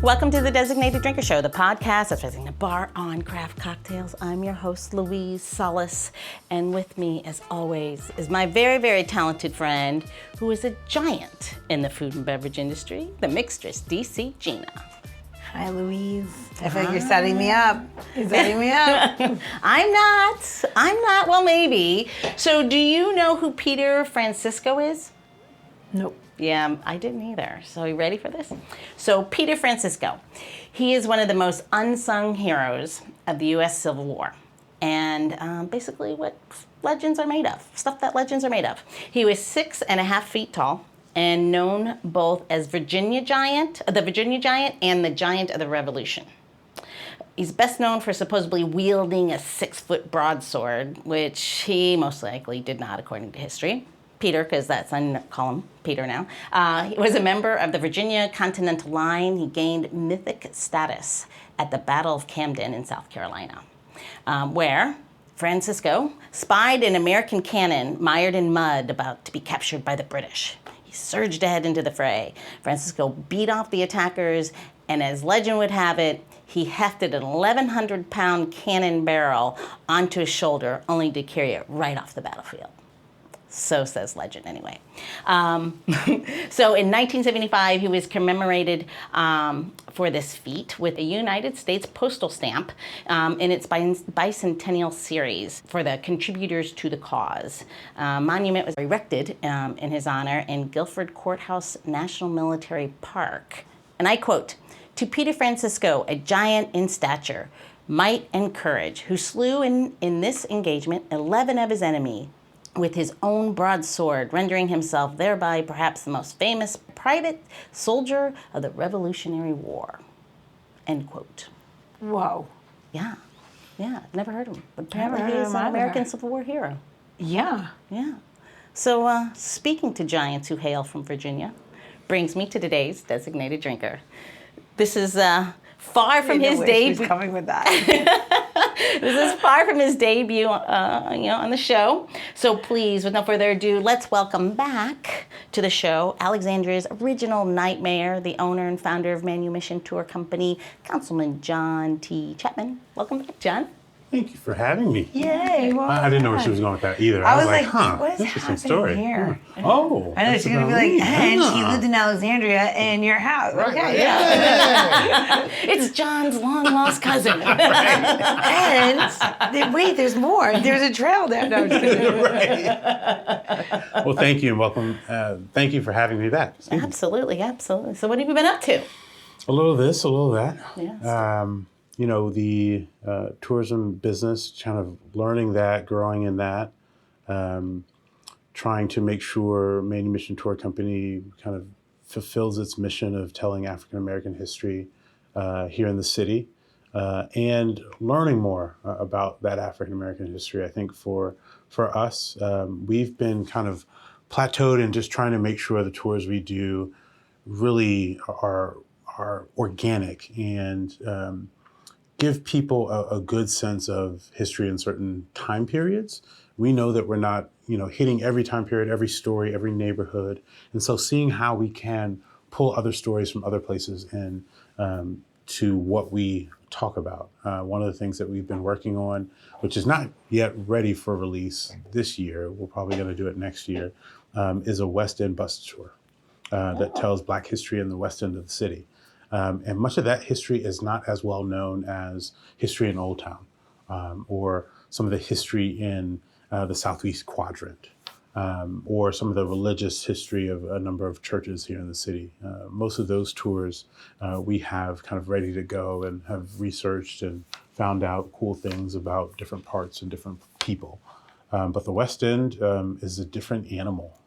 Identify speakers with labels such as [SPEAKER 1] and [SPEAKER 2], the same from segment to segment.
[SPEAKER 1] Welcome to the Designated Drinker Show, the podcast that's raising the bar on craft cocktails. I'm your host, Louise Solis, and with me, as always, is my very, very talented friend who is a giant in the food and beverage industry, the mixtress, DC Gina.
[SPEAKER 2] Hi, Louise. I feel like you're setting me up. You're setting me up.
[SPEAKER 1] I'm not. Well, maybe. So do you know who Peter Francisco is?
[SPEAKER 2] Nope.
[SPEAKER 1] Yeah, I didn't either. So you ready for this? So Peter Francisco, he is one of the most unsung heroes of the U.S. Civil War. And basically what legends are made of, stuff that legends are made of. He was 6.5 feet tall and known both as the Virginia Giant and the Giant of the Revolution. He's best known for supposedly wielding a 6-foot broadsword, which he most likely did not, according to history. Peter, because I call him Peter now. He was a member of the Virginia Continental Line. He gained mythic status at the Battle of Camden in South Carolina, where Francisco spied an American cannon mired in mud about to be captured by the British. He surged ahead into the fray. Francisco beat off the attackers, and as legend would have it, he hefted an 1,100-pound cannon barrel onto his shoulder, only to carry it right off the battlefield. So says legend, anyway. So in 1975, he was commemorated for this feat with a United States postal stamp in its bicentennial series for the contributors to the cause. Monument was erected in his honor in Guilford Courthouse National Military Park. And I quote, "To Peter Francisco, a giant in stature, might and courage, who slew in this engagement 11 of his enemies, with his own broadsword, rendering himself thereby perhaps the most famous private soldier of the Revolutionary War." End quote.
[SPEAKER 2] Whoa.
[SPEAKER 1] Yeah, I've never heard of him, but apparently he's an American Civil War hero.
[SPEAKER 2] Yeah.
[SPEAKER 1] So speaking to giants who hail from Virginia, brings me to today's designated drinker. This is far from his debut.
[SPEAKER 2] She's coming with that.
[SPEAKER 1] This is far from his debut, on the show. So please, with no further ado, let's welcome back to the show Alexandria's original nightmare, the owner and founder of Manumission Tour Company, Councilman John T. Chapman. Welcome back, John.
[SPEAKER 3] Thank you for having me.
[SPEAKER 2] Yay. Well,
[SPEAKER 3] I didn't know where she was going with that either.
[SPEAKER 2] I was like, what is
[SPEAKER 3] interesting
[SPEAKER 2] happening
[SPEAKER 3] story.
[SPEAKER 2] here?
[SPEAKER 3] Oh.
[SPEAKER 2] I know she's going to be like, and she lived in Alexandria in your house.
[SPEAKER 3] Right.
[SPEAKER 2] Okay,
[SPEAKER 3] Yeah.
[SPEAKER 1] It's John's long-lost cousin.
[SPEAKER 2] And wait, there's more. There's a trail there. No, I'm just kidding.
[SPEAKER 3] Right. Well, thank you and welcome. Thank you for having me back.
[SPEAKER 1] Absolutely. So what have you been up to?
[SPEAKER 3] A little of this, a little of that.
[SPEAKER 1] Yes.
[SPEAKER 3] The tourism business, kind of learning that, growing in that, trying to make sure Manumission Tour Company kind of fulfills its mission of telling African-American history here in the city, and learning more about that African-American history. I think for us, we've been kind of plateaued in just trying to make sure the tours we do really are organic and give people a good sense of history in certain time periods. We know that we're not, hitting every time period, every story, every neighborhood. And so seeing how we can pull other stories from other places in to what we talk about. One of the things that we've been working on, which is not yet ready for release this year, we're probably going to do it next year, is a West End bus tour that tells Black history in the West End of the city. And much of that history is not as well known as history in Old Town, or some of the history in the Southeast Quadrant, or some of the religious history of a number of churches here in the city. Most of those tours we have kind of ready to go and have researched and found out cool things about different parts and different people. But the West End is a different animal.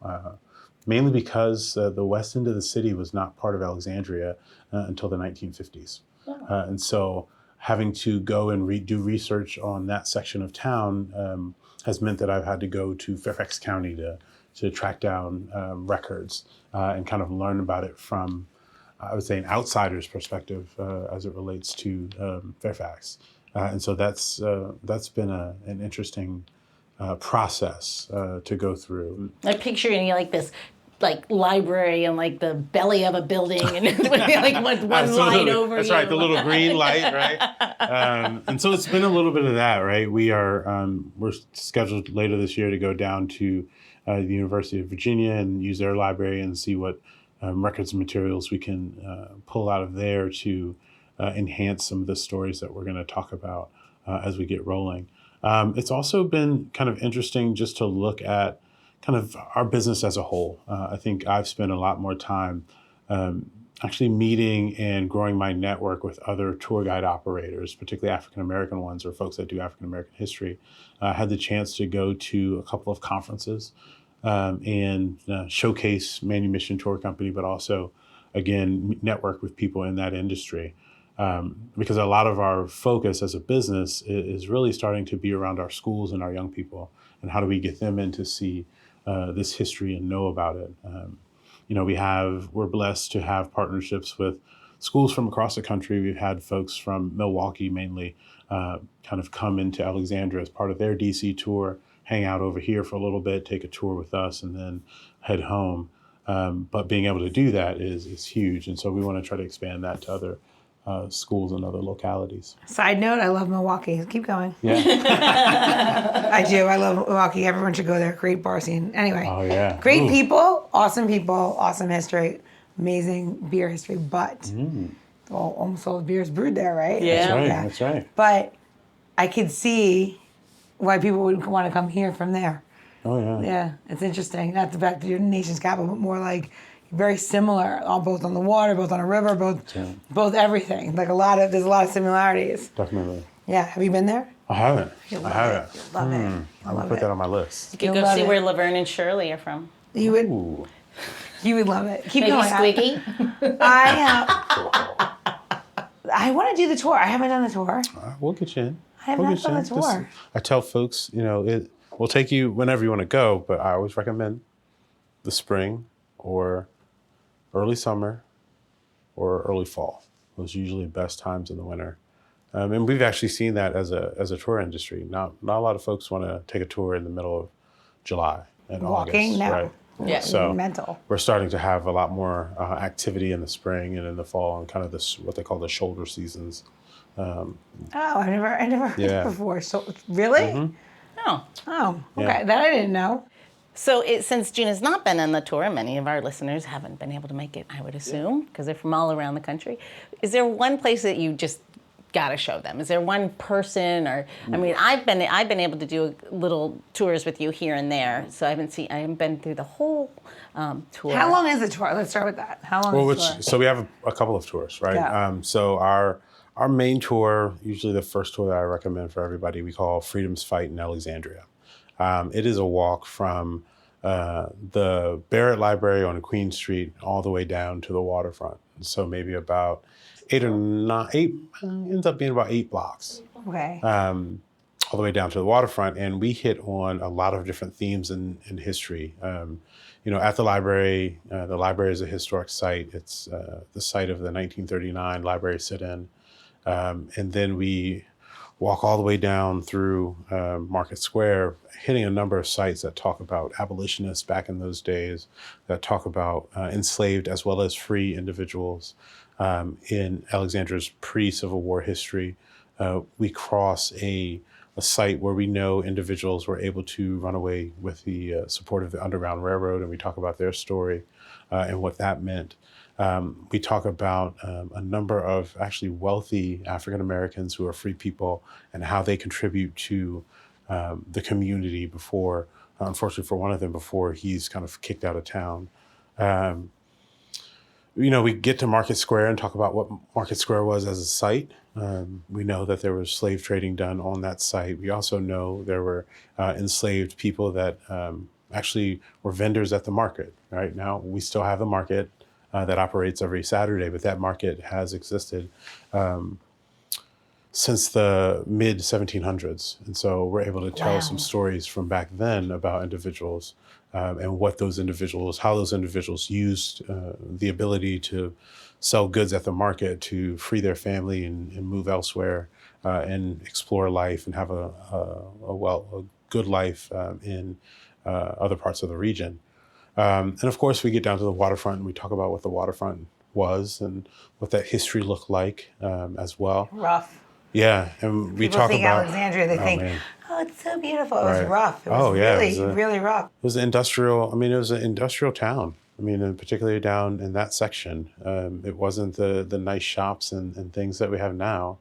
[SPEAKER 3] Mainly because the west end of the city was not part of Alexandria until the 1950s. And so having to go and do research on that section of town has meant that I've had to go to Fairfax County to track down records and kind of learn about it from, I would say, an outsider's perspective as it relates to Fairfax. And so that's been an interesting process to go through.
[SPEAKER 1] I'm picturing you like this like library and like the belly of a building and like one light over
[SPEAKER 3] That's
[SPEAKER 1] you.
[SPEAKER 3] right, the little green light, right? And so it's been a little bit of that, right? We're scheduled later this year to go down to the University of Virginia and use their library and see what records and materials we can pull out of there to enhance some of the stories that we're going to talk about as we get rolling. It's also been kind of interesting just to look at kind of our business as a whole. I think I've spent a lot more time actually meeting and growing my network with other tour guide operators, particularly African-American ones or folks that do African-American history. I had the chance to go to a couple of conferences and showcase Manumission Tour Company, but also, again, network with people in that industry. Because a lot of our focus as a business is really starting to be around our schools and our young people, and how do we get them in to see this history and know about it. We're blessed to have partnerships with schools from across the country. We've had folks from Milwaukee mainly kind of come into Alexandria as part of their DC tour, hang out over here for a little bit, take a tour with us, and then head home. But being able to do that is huge. And so we want to try to expand that to other schools and other localities.
[SPEAKER 2] Side note, I love Milwaukee. Keep going.
[SPEAKER 3] Yeah.
[SPEAKER 2] I do. I love Milwaukee. Everyone should go there. Great bar scene. Anyway.
[SPEAKER 3] Oh, yeah.
[SPEAKER 2] Great people, awesome history, amazing beer history, but almost all the beer is brewed there, right?
[SPEAKER 1] Yeah.
[SPEAKER 3] That's right.
[SPEAKER 2] But I could see why people would want to come here from there.
[SPEAKER 3] Oh, yeah.
[SPEAKER 2] Yeah, it's interesting. Not the fact that you're the nation's capital, but more like very similar, both on the water, both on a river, both everything. Like there's a lot of similarities.
[SPEAKER 3] Definitely.
[SPEAKER 2] Yeah, have you been there?
[SPEAKER 3] I haven't.
[SPEAKER 2] You'll
[SPEAKER 3] I
[SPEAKER 2] love
[SPEAKER 3] haven't.
[SPEAKER 2] it. You'll love it.
[SPEAKER 3] I'm going to put that on my list.
[SPEAKER 1] You could
[SPEAKER 2] You'll
[SPEAKER 1] go
[SPEAKER 2] love
[SPEAKER 1] see
[SPEAKER 2] it.
[SPEAKER 1] where Laverne and Shirley are from.
[SPEAKER 2] You would.
[SPEAKER 3] Ooh.
[SPEAKER 2] You would love it. Keep
[SPEAKER 1] Maybe
[SPEAKER 2] going.
[SPEAKER 1] Squeaky.
[SPEAKER 2] I want to do the tour. I haven't done the tour.
[SPEAKER 3] We'll get you in.
[SPEAKER 2] I have not done the tour.
[SPEAKER 3] I tell folks, we'll take you whenever you want to go, but I always recommend the spring or early summer or early fall. Those are usually the best times in the winter. And we've actually seen that as a tour industry. Not a lot of folks want to take a tour in the middle of July and
[SPEAKER 2] Walking?
[SPEAKER 3] August.
[SPEAKER 2] No.
[SPEAKER 3] Right?
[SPEAKER 1] Yeah.
[SPEAKER 3] So
[SPEAKER 2] Mental.
[SPEAKER 3] we're starting to have a lot more activity in the spring and in the fall, and kind of this what they call the shoulder seasons.
[SPEAKER 2] Oh, I never heard
[SPEAKER 3] Yeah.
[SPEAKER 2] it before. So really?
[SPEAKER 1] Oh.
[SPEAKER 2] Oh, okay.
[SPEAKER 3] Yeah.
[SPEAKER 2] That I didn't know.
[SPEAKER 1] So since Gina's not been on the tour, many of our listeners haven't been able to make it, I would assume, because they're from all around the country. Is there one place that you just got to show them? Is there one person, or I mean, I've been able to do little tours with you here and there, so I haven't been through the whole tour.
[SPEAKER 2] How long is the tour? Let's start with that. How long is the tour?
[SPEAKER 3] So we have a couple of tours, right?
[SPEAKER 2] Yeah.
[SPEAKER 3] So our main tour, usually the first tour that I recommend for everybody, we call Freedom's Fight in Alexandria. It is a walk from the Barrett Library on Queen Street all the way down to the waterfront. So maybe about ends up being about 8 blocks.
[SPEAKER 2] Okay.
[SPEAKER 3] All the way down to the waterfront, and we hit on a lot of different themes in history. At the library is a historic site. It's the site of the 1939 library sit-in. And then we walk all the way down through Market Square, hitting a number of sites that talk about abolitionists back in those days, that talk about enslaved as well as free individuals in Alexandria's pre-Civil War history. We cross a site where we know individuals were able to run away with the support of the Underground Railroad, and we talk about their story and what that meant. We talk about a number of actually wealthy African Americans who are free people and how they contribute to the community before, unfortunately for one of them, before he's kind of kicked out of town. We get to Market Square and talk about what Market Square was as a site. We know that there was slave trading done on that site. We also know there were enslaved people that actually were vendors at the market. Right now, we still have the market that operates every Saturday, but that market has existed since the mid 1700s. And so we're able to tell some stories from back then about individuals and how those individuals used the ability to sell goods at the market to free their family and move elsewhere and explore life and have a good life in other parts of the region. And of course, we get down to the waterfront and we talk about what the waterfront was and what that history looked like as well.
[SPEAKER 2] Rough.
[SPEAKER 3] Yeah, and we
[SPEAKER 2] People
[SPEAKER 3] talk
[SPEAKER 2] think
[SPEAKER 3] about
[SPEAKER 2] Alexandria, they think,
[SPEAKER 3] man.
[SPEAKER 2] oh, it's so beautiful. It was
[SPEAKER 3] Right.
[SPEAKER 2] rough. It was really,
[SPEAKER 3] it was
[SPEAKER 2] really rough.
[SPEAKER 3] It was industrial. I mean, it was an industrial town. I mean, and particularly down in that section, it wasn't the nice shops and things that we have now.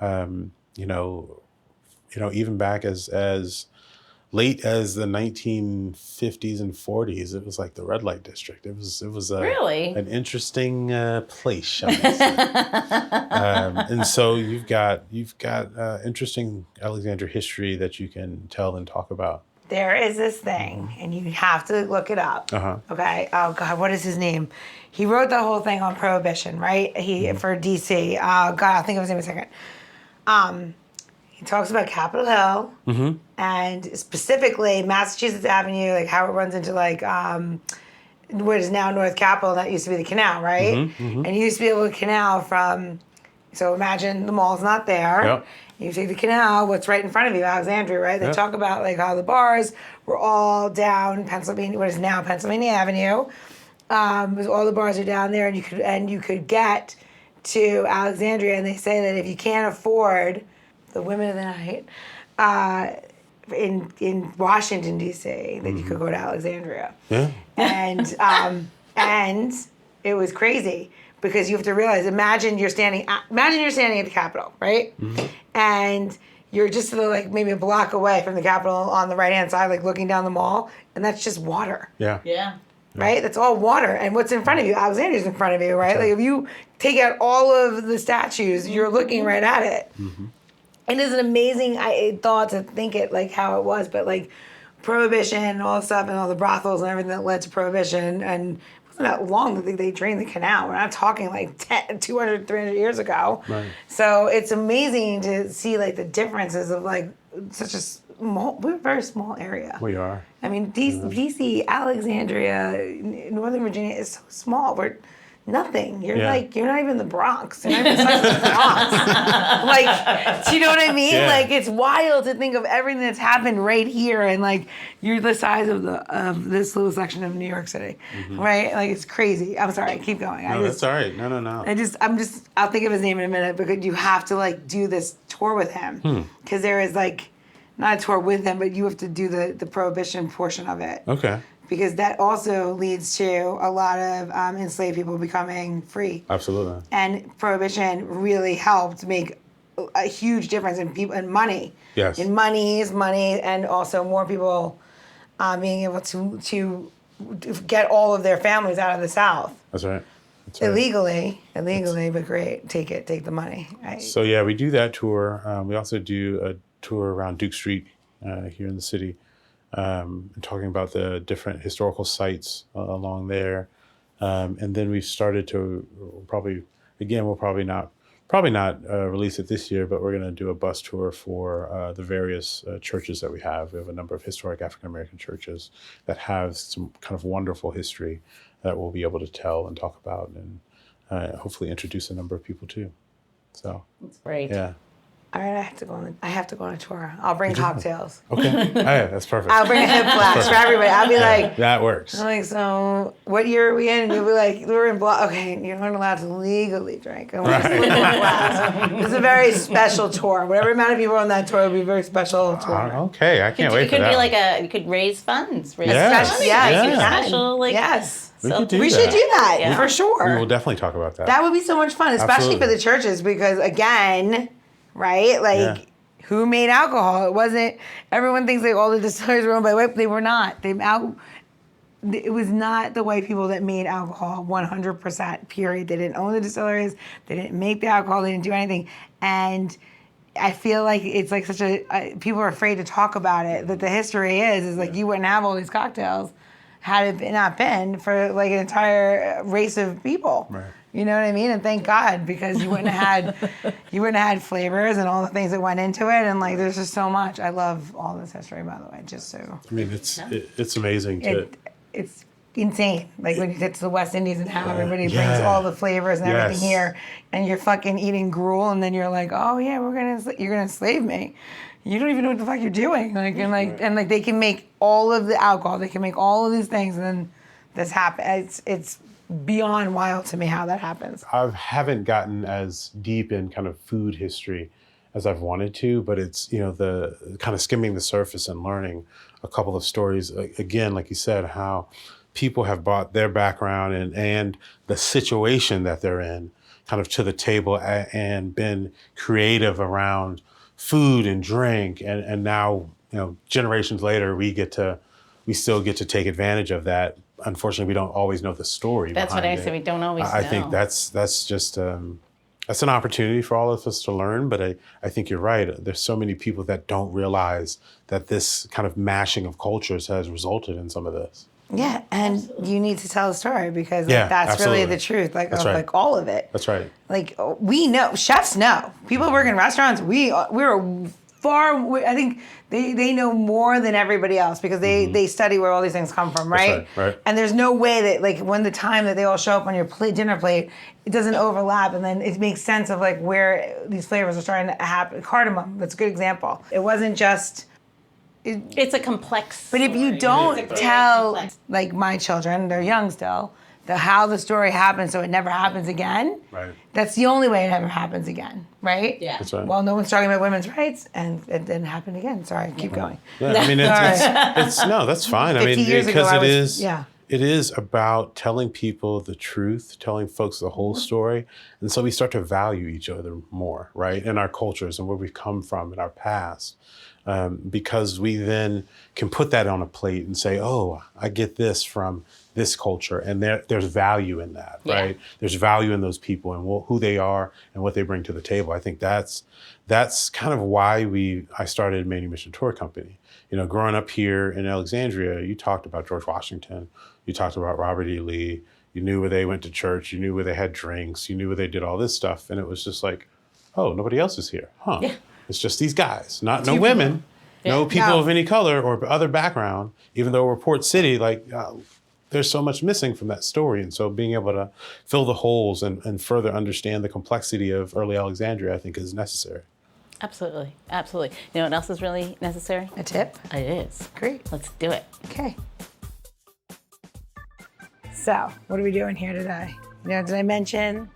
[SPEAKER 3] Even back as late as the 1950s and 40s, it was like the red light district. It was
[SPEAKER 1] Really?
[SPEAKER 3] an interesting place, shall we say. And so you've got interesting Alexandria history that you can tell and talk about.
[SPEAKER 2] There is this thing, and you have to look it up. Okay. Oh God, what is his name? He wrote the whole thing on prohibition, right? For DC. Oh God, I'll think of his name in a second. He talks about Capitol Hill and specifically Massachusetts Avenue, like how it runs into like what is now North Capitol. That used to be the canal, right? And you used to be able to canal from. So imagine the mall's not there.
[SPEAKER 3] Yep.
[SPEAKER 2] You take the canal, what's right in front of you, Alexandria, right? They talk about like how the bars were all down Pennsylvania, what is now Pennsylvania Avenue. All the bars are down there, and you could get to Alexandria, and they say that if you can't afford the women of the night in Washington D.C., that you could go to Alexandria.
[SPEAKER 3] Yeah.
[SPEAKER 2] And it was crazy. Because you have to realize, imagine you're standing at the Capitol, right? And you're just maybe a block away from the Capitol on the right-hand side, like looking down the mall, and that's just water.
[SPEAKER 3] Yeah.
[SPEAKER 1] Yeah.
[SPEAKER 2] Right? That's all water. And what's in front of you? Alexandria's in front of you, right? Like if you take out all of the statues, you're looking right at it. And it's an amazing thought to think it like how it was, but like prohibition and all the stuff and all the brothels and everything that led to prohibition and not long that they drained the canal. We're not talking like 200, 300 years ago.
[SPEAKER 3] Right.
[SPEAKER 2] So it's amazing to see like the differences of like such we're a very small area.
[SPEAKER 3] We are.
[SPEAKER 2] I mean, DC, Alexandria, Northern Virginia is so small. We're nothing. You're not even the Bronx. You're not even the size of the Bronx. Like, do you know what I mean?
[SPEAKER 3] Yeah.
[SPEAKER 2] Like, it's wild to think of everything that's happened right here, and like you're the size of this little section of New York City, right? Like, it's crazy. I'm sorry. Keep going.
[SPEAKER 3] No, that's all right. No.
[SPEAKER 2] I'll think of his name in a minute, because you have to like do this tour with him, because there is like not a tour with him, but you have to do the prohibition portion of it.
[SPEAKER 3] Okay.
[SPEAKER 2] Because that also leads to a lot of enslaved people becoming free.
[SPEAKER 3] Absolutely.
[SPEAKER 2] And prohibition really helped make a huge difference in people and money.
[SPEAKER 3] Yes.
[SPEAKER 2] In money, and also more people being able to get all of their families out of the South.
[SPEAKER 3] That's right. That's right.
[SPEAKER 2] Illegally, but great. Take the money. Right?
[SPEAKER 3] So yeah, we do that tour. We also do a tour around Duke Street here in the city. And talking about the different historical sites along there, and then we've started to we'll probably not release it this year, but we're going to do a bus tour for the various churches that we have. We have a number of historic African American churches that have some kind of wonderful history that we'll be able to tell and talk about, and hopefully introduce a number of people to. So
[SPEAKER 1] That's great.
[SPEAKER 3] yeah.
[SPEAKER 2] All right, I have to go on a tour. I'll bring cocktails.
[SPEAKER 3] Okay. Oh, yeah, that's perfect.
[SPEAKER 2] I'll bring a hip flash for everybody. I'll be like,
[SPEAKER 3] That works.
[SPEAKER 2] I'm like, so what year are we in? And you'll be like, we're in block. Okay, you're not allowed to legally drink. And we're just in class. It's a very special tour. Whatever amount of people on that tour, will be a very special tour.
[SPEAKER 3] Okay, I can't wait for that.
[SPEAKER 1] It could be you could raise funds. Raise
[SPEAKER 3] Yes.
[SPEAKER 1] money.
[SPEAKER 2] Yes,
[SPEAKER 1] Make it
[SPEAKER 2] yeah.
[SPEAKER 1] special,
[SPEAKER 2] Yes.
[SPEAKER 3] We could do
[SPEAKER 2] We
[SPEAKER 3] that.
[SPEAKER 2] should do that
[SPEAKER 1] Yeah.
[SPEAKER 2] for sure.
[SPEAKER 3] We will definitely talk about that.
[SPEAKER 2] That would be so much fun, especially
[SPEAKER 3] Absolutely.
[SPEAKER 2] for the churches, because again, right? Like,
[SPEAKER 3] Yeah.
[SPEAKER 2] who made alcohol? It wasn't. Everyone thinks like all the distilleries were owned by white. They were not. It was not the white people that made alcohol. 100%. Period. They didn't own the distilleries. They didn't make the alcohol. They didn't do anything. And I feel like it's like such people are afraid to talk about it. That the history is like you wouldn't have all these cocktails had it not been for like an entire race of people.
[SPEAKER 3] Right.
[SPEAKER 2] You know what I mean? And thank God, because you wouldn't have had flavors and all the things that went into it. And like, there's just so much. I love all this history, by the way. Just so
[SPEAKER 3] I mean, it's amazing to.
[SPEAKER 2] it's insane. Like when you get to the West Indies and how everybody brings
[SPEAKER 3] Yeah.
[SPEAKER 2] all the flavors and everything
[SPEAKER 3] Yes.
[SPEAKER 2] here, and you're fucking eating gruel, and then you're like, oh yeah, you're gonna enslave me. You don't even know what the fuck you're doing. And they can make all of the alcohol. They can make all of these things, and then this happen. It's beyond wild to me how that happens.
[SPEAKER 3] I haven't gotten as deep in kind of food history as I've wanted to, but it's, you know, the kind of skimming the surface and learning a couple of stories, again, like you said, how people have brought their background and the situation that they're in kind of to the table and been creative around food and drink. And now, you know, generations later, we still get to take advantage of that. Unfortunately, we don't always know the story.
[SPEAKER 1] That's what I said. We don't always know.
[SPEAKER 3] I think that's just that's an opportunity for all of us to learn. But I think you're right. There's so many people that don't realize that this kind of mashing of cultures has resulted in some of this.
[SPEAKER 2] Yeah, and
[SPEAKER 1] Absolutely.
[SPEAKER 2] You need to tell a story because like,
[SPEAKER 3] Yeah,
[SPEAKER 2] that's
[SPEAKER 3] absolutely.
[SPEAKER 2] really the truth, like
[SPEAKER 3] That's
[SPEAKER 2] of
[SPEAKER 3] right.
[SPEAKER 2] like all of it.
[SPEAKER 3] That's right.
[SPEAKER 2] Like we know, chefs know. People who work in restaurants, we're far. I think they know more than everybody else because they study where all these things come from, right?
[SPEAKER 3] That's right.
[SPEAKER 2] And there's no way that like when the time that they all show up on your dinner plate, it doesn't overlap, and then it makes sense of like where these flavors are starting to happen. Cardamom, that's a good example. It wasn't just.
[SPEAKER 1] It's a complex.
[SPEAKER 2] But if you
[SPEAKER 1] story.
[SPEAKER 2] don't
[SPEAKER 1] It's a very
[SPEAKER 2] tell,
[SPEAKER 1] complex-
[SPEAKER 2] like my children, they're young still, how the story happened so it never happens again,
[SPEAKER 3] Right.
[SPEAKER 2] that's the only way it ever happens again, right?
[SPEAKER 1] Yeah.
[SPEAKER 3] That's right.
[SPEAKER 2] Well, no one's talking about women's rights, and it didn't happen again. Sorry, keep going.
[SPEAKER 3] Yeah, I mean, it's no, that's fine. I
[SPEAKER 2] 50
[SPEAKER 3] mean,
[SPEAKER 2] years ago,
[SPEAKER 3] because
[SPEAKER 2] I
[SPEAKER 3] it
[SPEAKER 2] was-
[SPEAKER 3] is,
[SPEAKER 2] yeah.
[SPEAKER 3] it is about telling people the truth, telling folks the whole story, and so we start to value each other more, right? In our cultures and where we've come from in our past, because we then can put that on a plate and say, "Oh, I get this from this culture," and there's value in that,
[SPEAKER 1] Yeah.
[SPEAKER 3] right? There's value in those people and who they are and what they bring to the table. I think that's kind of why I started Manumission Tour Company. You know, growing up here in Alexandria, you talked about George Washington, you talked about Robert E. Lee, you knew where they went to church, you knew where they had drinks, you knew where they did all this stuff, and it was just like, oh, nobody else is here, huh?
[SPEAKER 1] Yeah.
[SPEAKER 3] It's just these guys, no women, no people
[SPEAKER 2] No.
[SPEAKER 3] of any color or other background, even though we're Port City, like, there's so much missing from that story. And so being able to fill the holes and further understand the complexity of early Alexandria, I think is necessary.
[SPEAKER 1] Absolutely, absolutely. You know what else is really necessary?
[SPEAKER 2] A tip?
[SPEAKER 1] It is.
[SPEAKER 2] Great.
[SPEAKER 1] Let's do it.
[SPEAKER 2] Okay. So, what are we doing here today? You know, did I mention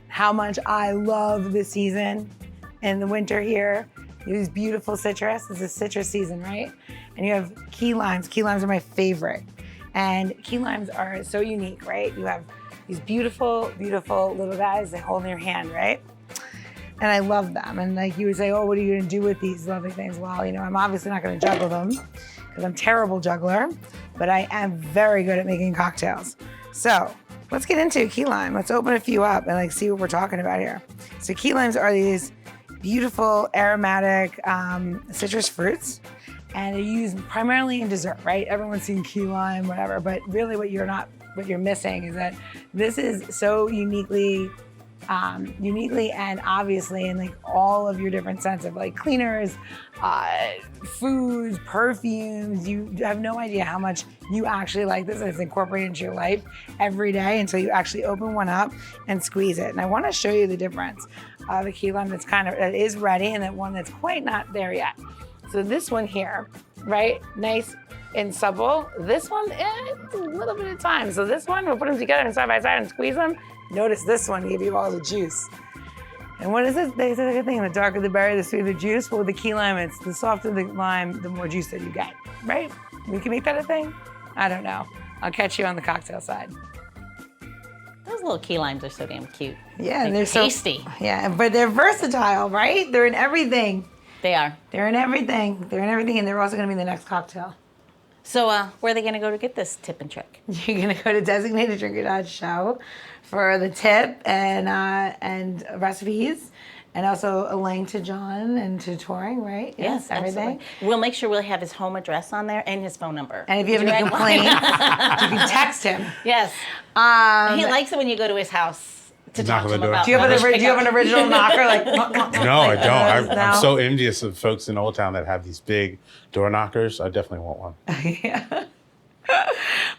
[SPEAKER 2] how much I love this season and the winter here? These beautiful citrus. This is citrus season, right? And you have key limes. Key limes are my favorite. And key limes are so unique, right? You have these beautiful, beautiful little guys that hold in your hand, right? And I love them. And like you would say, oh, what are you gonna do with these lovely things? Well, you know, I'm obviously not gonna juggle them because I'm a terrible juggler, but I am very good at making cocktails. So let's get into key lime. Let's open a few up and like see what we're talking about here. So key limes are these beautiful aromatic citrus fruits, and they're used primarily in dessert, right? Everyone's seen key lime, whatever, but really what you're missing is that this is so uniquely and obviously in like all of your different scents of like cleaners, foods, perfumes. You have no idea how much you actually like this and it's incorporated into your life every day until you actually open one up and squeeze it. And I want to show you the difference of a key lime that is ready and then one that's quite not there yet. So this one here, right, nice and supple. This one, it's a little bit of time. So this one, we'll put them together and side by side and squeeze them. Notice this one give you all the juice. And what is it? They say the good thing, the darker the berry, the sweeter the juice. Well, with the key lime, it's the softer the lime, the more juice that you get, right? We can make that a thing? I don't know. I'll catch you on the cocktail side.
[SPEAKER 1] Those little key limes are so damn cute.
[SPEAKER 2] Yeah,
[SPEAKER 1] Like,
[SPEAKER 2] and they're
[SPEAKER 1] tasty.
[SPEAKER 2] Yeah, but they're versatile, right? They're in everything.
[SPEAKER 1] They are.
[SPEAKER 2] They're in everything. They're in everything, and they're also gonna be in the next cocktail.
[SPEAKER 1] So where are they gonna go to get this tip and trick?
[SPEAKER 2] You're gonna go to designateddrinker.show for the tip and recipes, and also a link to John and to touring, right?
[SPEAKER 1] Yes,
[SPEAKER 2] everything.
[SPEAKER 1] absolutely. We'll make sure we'll have his home address on there and his phone number.
[SPEAKER 2] And if you have any complaints, you can text him.
[SPEAKER 1] Yes. He likes it when you go to his house to
[SPEAKER 3] Knock
[SPEAKER 1] talk
[SPEAKER 3] on
[SPEAKER 1] to him
[SPEAKER 3] the door.
[SPEAKER 1] about
[SPEAKER 2] Do you have
[SPEAKER 1] rubbish
[SPEAKER 2] do you have an
[SPEAKER 1] pickup.
[SPEAKER 2] original knocker? Like,
[SPEAKER 3] No, I don't.
[SPEAKER 2] No?
[SPEAKER 3] I'm so envious of folks in Old Town that have these big door knockers. I definitely want one.
[SPEAKER 2] Yeah.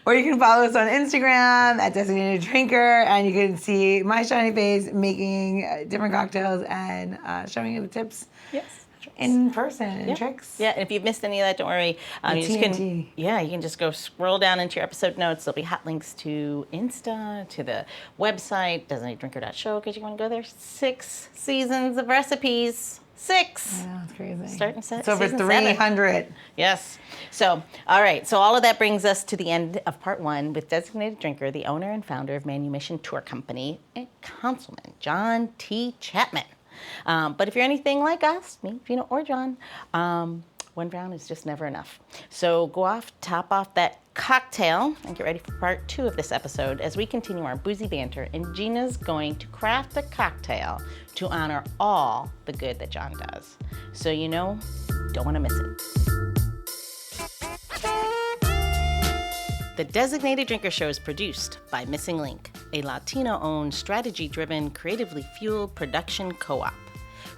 [SPEAKER 2] Or you can follow us on Instagram at Designated Drinker, and you can see my shiny face making different cocktails and showing you the tips.
[SPEAKER 1] Yes.
[SPEAKER 2] in person and tricks.
[SPEAKER 1] Yeah, and if you've missed any of that, don't worry. You can just go scroll down into your episode notes. There'll be hot links to Insta, to the website, designateddrinker.show, because you want to go there. 6 seasons of recipes. 6.
[SPEAKER 2] Yeah, that's crazy.
[SPEAKER 1] Starting set.
[SPEAKER 2] It's over
[SPEAKER 1] season
[SPEAKER 2] 300.
[SPEAKER 1] 7. Yes. So, all right. So all of that brings us to the end of part 1 with Designated Drinker, the owner and founder of Manumission Tour Company, and Councilman John T. Chapman. But if you're anything like us, me, Gina, or John, 1 round is just never enough. So go off, top off that cocktail, and get ready for part 2 of this episode as we continue our boozy banter, and Gina's going to craft a cocktail to honor all the good that John does. So don't want to miss it. The Designated Drinker Show is produced by Missing Link, a Latino-owned, strategy-driven, creatively fueled production co-op.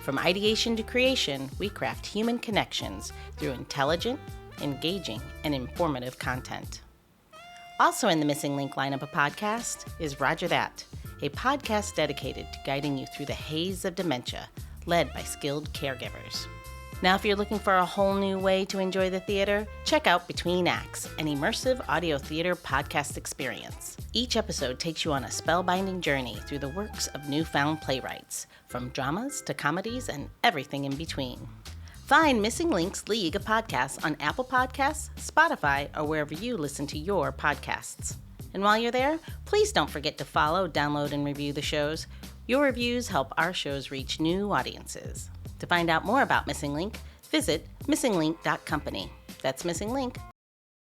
[SPEAKER 1] From ideation to creation, we craft human connections through intelligent, engaging, and informative content. Also in the Missing Link lineup of podcasts is Rodger That, a podcast dedicated to guiding you through the haze of dementia, led by skilled caregivers. Now, if you're looking for a whole new way to enjoy the theater, check out Between Acts, an immersive audio theater podcast experience. Each episode takes you on a spellbinding journey through the works of newfound playwrights, from dramas to comedies and everything in between. Find Missing Link's League of Podcasts on Apple Podcasts, Spotify, or wherever you listen to your podcasts. And while you're there, please don't forget to follow, download, and review the shows. Your reviews help our shows reach new audiences. To find out more about Missing Link, visit missinglink.company. That's missinglink.company.